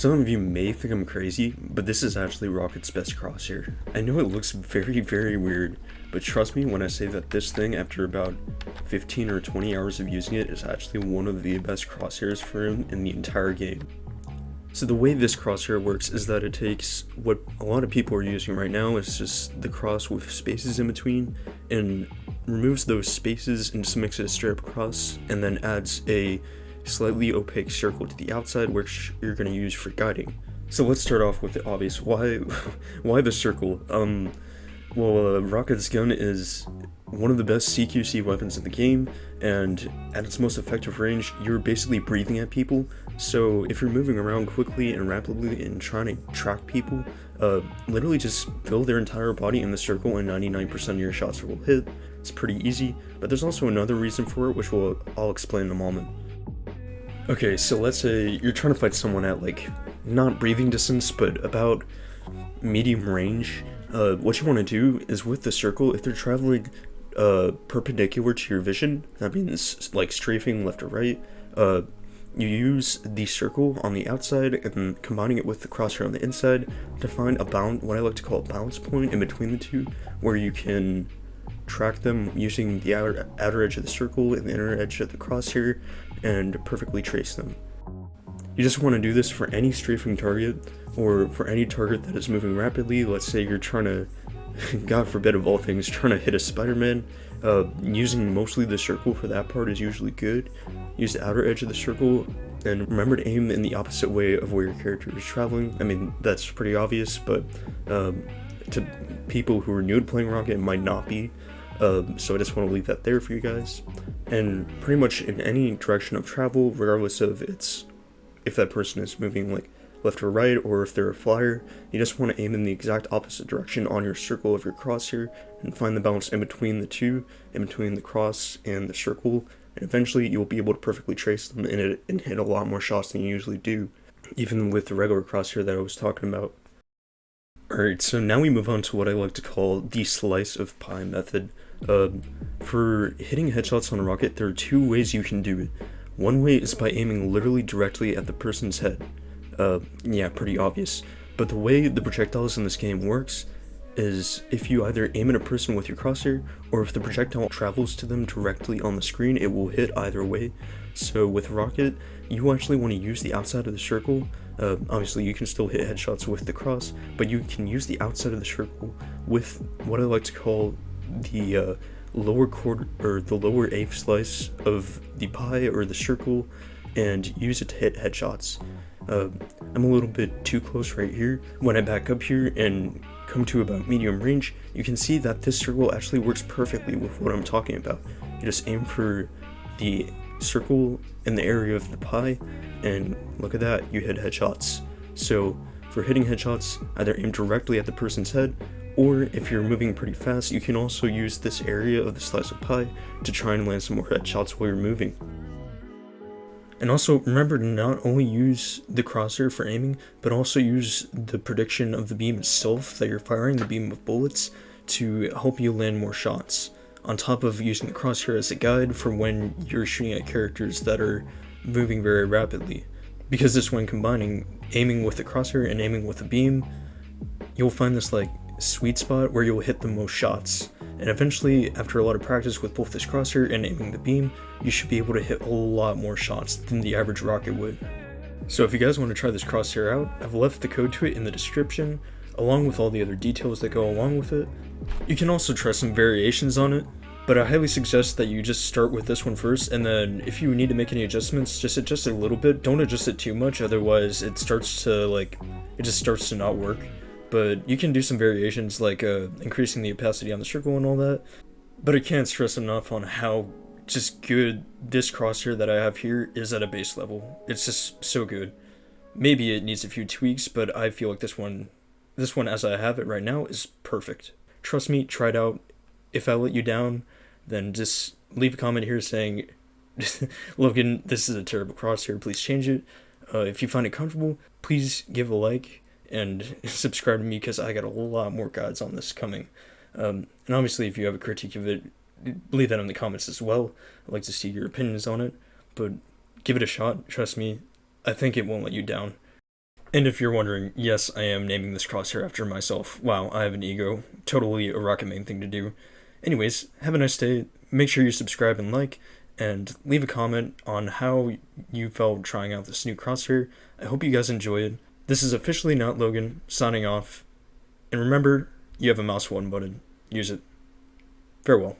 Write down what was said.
Some of you may think I'm crazy, but this is actually Rocket's best crosshair. I know it looks very weird, but trust me when I say that this thing, after about 15 or 20 hours of using it, is actually one of the best crosshairs for him in the entire game. So the way this crosshair works is that it takes what a lot of people are using right now, is just the cross with spaces in between, and removes those spaces and just makes it a straight up cross, and then adds a slightly opaque circle to the outside, which you're going to use for guiding. So let's start off with the obvious. Why the circle? Rocket's gun is one of the best CQC weapons in the game, and at its most effective range, you're basically breathing at people. So if you're moving around quickly and rapidly and trying to track people, literally just fill their entire body in the circle and 99% of your shots will hit. It's pretty easy, but there's also another reason for it, which I'll explain in a moment. Okay, so let's say you're trying to fight someone at, like, not breathing distance, but about medium range. What you want to do is, with the circle, if they're traveling perpendicular to your vision, that means like strafing left or right, you use the circle on the outside and combining it with the crosshair on the inside to find what I like to call a balance point in between the two, where you can track them using the outer edge of the circle and the inner edge of the crosshair and perfectly trace them. You just want to do this for any strafing target, or for any target that is moving rapidly. Let's say you're trying to, God forbid of all things, trying to hit a Spider-Man. Using mostly the circle for that part is usually good. Use the outer edge of the circle, and remember to aim in the opposite way of where your character is traveling. I mean, that's pretty obvious, but to people who are new to playing Rocket, it might not be. So I just want to leave that there for you guys. And pretty much in any direction of travel, regardless of if that person is moving like left or right, or if they're a flyer, you just want to aim in the exact opposite direction on your circle of your crosshair and find the balance in between the two, in between the cross and the circle, and eventually you'll be able to perfectly trace them and hit a lot more shots than you usually do, even with the regular crosshair that I was talking about. Alright, so now we move on to what I like to call the slice of pie method. For hitting headshots on a rocket, there are two ways you can do it. One way is by aiming literally directly at the person's head. Yeah, pretty obvious. But the way the projectiles in this game works is if you either aim at a person with your crosshair, or if the projectile travels to them directly on the screen, it will hit either way. So with Rocket, you actually want to use the outside of the circle. Obviously you can still hit headshots with the cross, but you can use the outside of the circle with what I like to call the lower quarter, or the lower eighth slice of the pie or the circle, and use it to hit headshots. I'm a little bit too close right here. When I back up here and come to about medium range, you can see that this circle actually works perfectly with what I'm talking about. You just aim for the circle in the area of the pie, and look at that, you hit headshots. So for hitting headshots, either aim directly at the person's head, or if you're moving pretty fast, you can also use this area of the slice of pie to try and land some more headshots while you're moving. And also remember to not only use the crosshair for aiming, but also use the prediction of the beam itself that you're firing, the beam of bullets, to help you land more shots, on top of using the crosshair as a guide for when you're shooting at characters that are moving very rapidly. Because this, when combining aiming with the crosshair and aiming with the beam, you'll find this like sweet spot where you'll hit the most shots. And eventually, after a lot of practice with both this crosshair and aiming the beam, you should be able to hit a lot more shots than the average rocket would. So if you guys want to try this crosshair out, I've left the code to it in the description, along with all the other details that go along with it. You can also try some variations on it, but I highly suggest that you just start with this one first, and then if you need to make any adjustments, just adjust it a little bit. Don't adjust it too much, otherwise it just starts to not work. But you can do some variations, like increasing the opacity on the circle and all that. But I can't stress enough on how just good this crosshair that I have here is at a base level. It's just so good. Maybe it needs a few tweaks, but I feel like this one as I have it right now is perfect. Trust me, try it out. If I let you down, then just leave a comment here saying, Logan, this is a terrible crosshair, please change it. If you find it comfortable, please give a like and subscribe to me, because I got a lot more guides on this coming. And obviously, if you have a critique of it, leave that in the comments as well. I'd like to see your opinions on it, but give it a shot. Trust me, I think it won't let you down. And if you're wondering, yes, I am naming this crosshair after myself. Wow, I have an ego. Totally a rocket main thing to do. Anyways, have a nice day. Make sure you subscribe and like, and leave a comment on how you felt trying out this new crosshair. I hope you guys enjoy it. This is officially not Logan, signing off. And remember, you have a mouse button. Use it. Farewell.